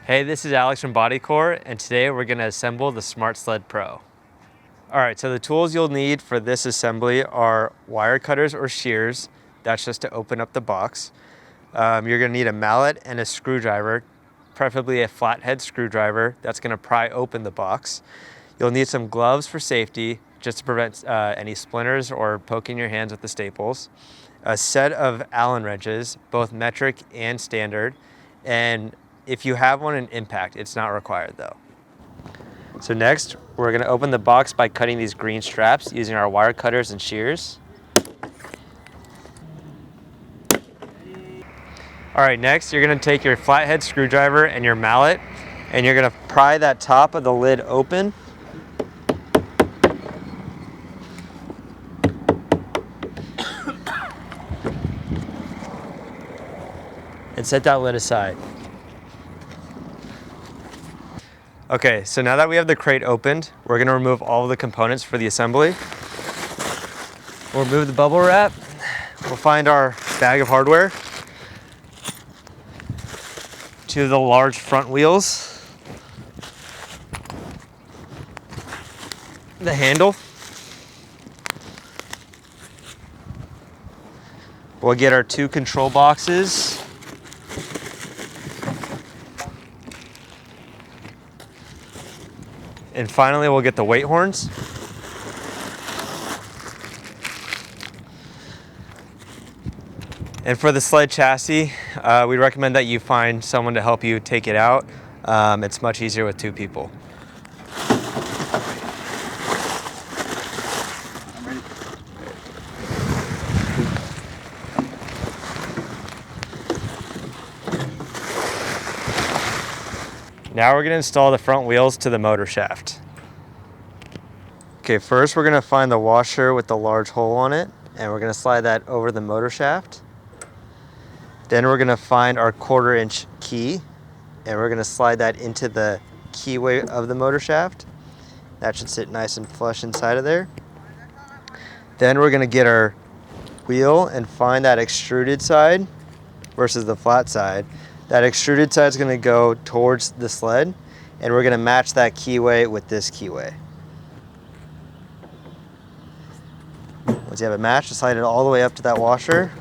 Hey, this is Alex from BodyKore, and today we're going to assemble the Smart Sled Pro. All right, so the tools you'll need for this assembly are wire cutters or shears. That's just to open up the box. You're going to need a mallet and a screwdriver, preferably a flathead screwdriver that's going to pry open the box. You'll need some gloves for safety, just to prevent any splinters or poking your hands with the staples. A set of Allen wrenches, both metric and standard, and if you have one in impact, it's not required though. So next, we're going to open the box by cutting these green straps using our wire cutters and shears. All right, next you're going to take your flathead screwdriver and your mallet, and you're going to pry that top of the lid open. And set that lid aside. Okay, so now that we have the crate opened, we're going to remove all of the components for the assembly. We'll remove the bubble wrap. We'll find our bag of hardware, two of the large front wheels, the handle. We'll get our two control boxes. And finally, we'll get the weight horns. And for the sled chassis, we recommend that you find someone to help you take it out. It's much easier with two people. Now we're going to install the front wheels to the motor shaft. Okay, first we're going to find the washer with the large hole on it, and we're going to slide that over the motor shaft. Then we're going to find our 1/4 inch key, and we're going to slide that into the keyway of the motor shaft. That should sit nice and flush inside of there. Then we're going to get our wheel and find that extruded side versus the flat side. That extruded side is going to go towards the sled, and we're going to match that keyway with this keyway. Once you have it matched, slide it all the way up to that washer.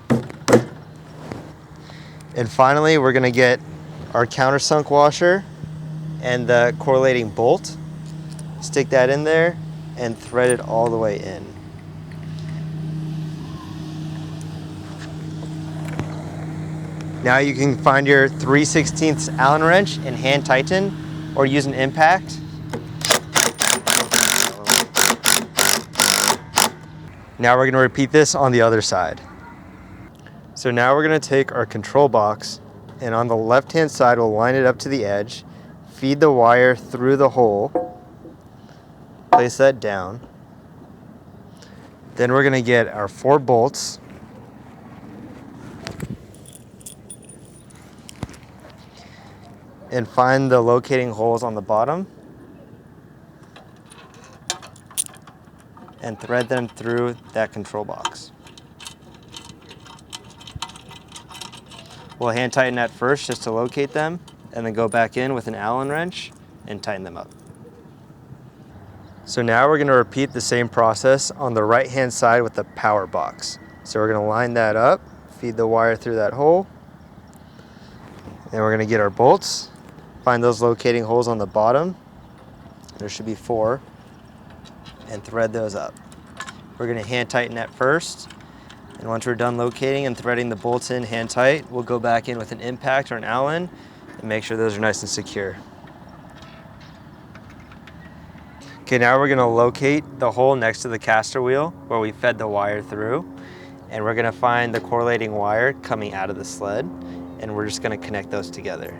And finally, we're going to get our countersunk washer and the correlating bolt. Stick that in there and thread it all the way in. Now you can find your 3/16 Allen wrench and hand tighten, or use an impact. Now we're going to repeat this on the other side. So now we're going to take our control box, and on the left-hand side we'll line it up to the edge, feed the wire through the hole, place that down. Then we're going to get our 4 bolts. And find the locating holes on the bottom and thread them through that control box. We'll hand tighten at first just to locate them, and then go back in with an Allen wrench and tighten them up. So now we're going to repeat the same process on the right hand side with the power box. So we're going to line that up, feed the wire through that hole, and we're going to get our bolts. Find those locating holes on the bottom. There should be 4. And thread those up. We're going to hand tighten at first. And once we're done locating and threading the bolts in hand tight, we'll go back in with an impact or an Allen and make sure those are nice and secure. Okay, now we're going to locate the hole next to the caster wheel where we fed the wire through. And we're going to find the correlating wire coming out of the sled. And we're just going to connect those together.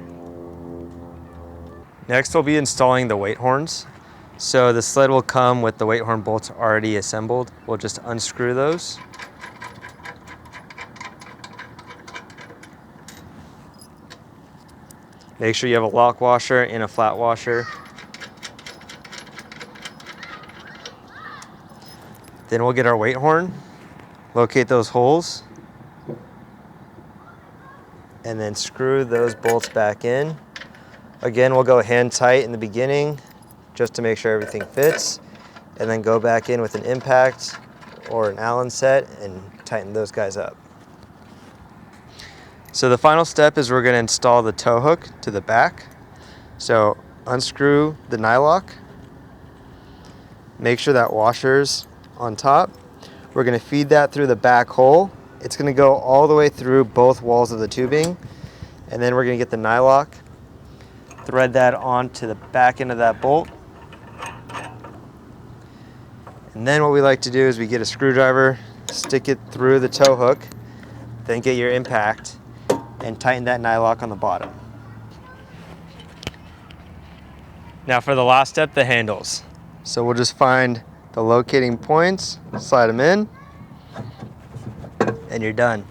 Next, we'll be installing the weight horns. So the sled will come with the weight horn bolts already assembled. We'll just unscrew those. Make sure you have a lock washer and a flat washer. Then we'll get our weight horn, locate those holes, and then screw those bolts back in. Again, we'll go hand tight in the beginning just to make sure everything fits, and then go back in with an impact or an Allen set and tighten those guys up. So the final step is we're going to install the tow hook to the back. So unscrew the nylock, make sure that washer's on top. We're going to feed that through the back hole. It's going to go all the way through both walls of the tubing, and then we're going to get the nylock, thread that onto the back end of that bolt. And then what we like to do is we get a screwdriver, stick it through the tow hook, then get your impact and tighten that nylock on the bottom. Now for the last step, the handles. So we'll just find the locating points, slide them in, and you're done.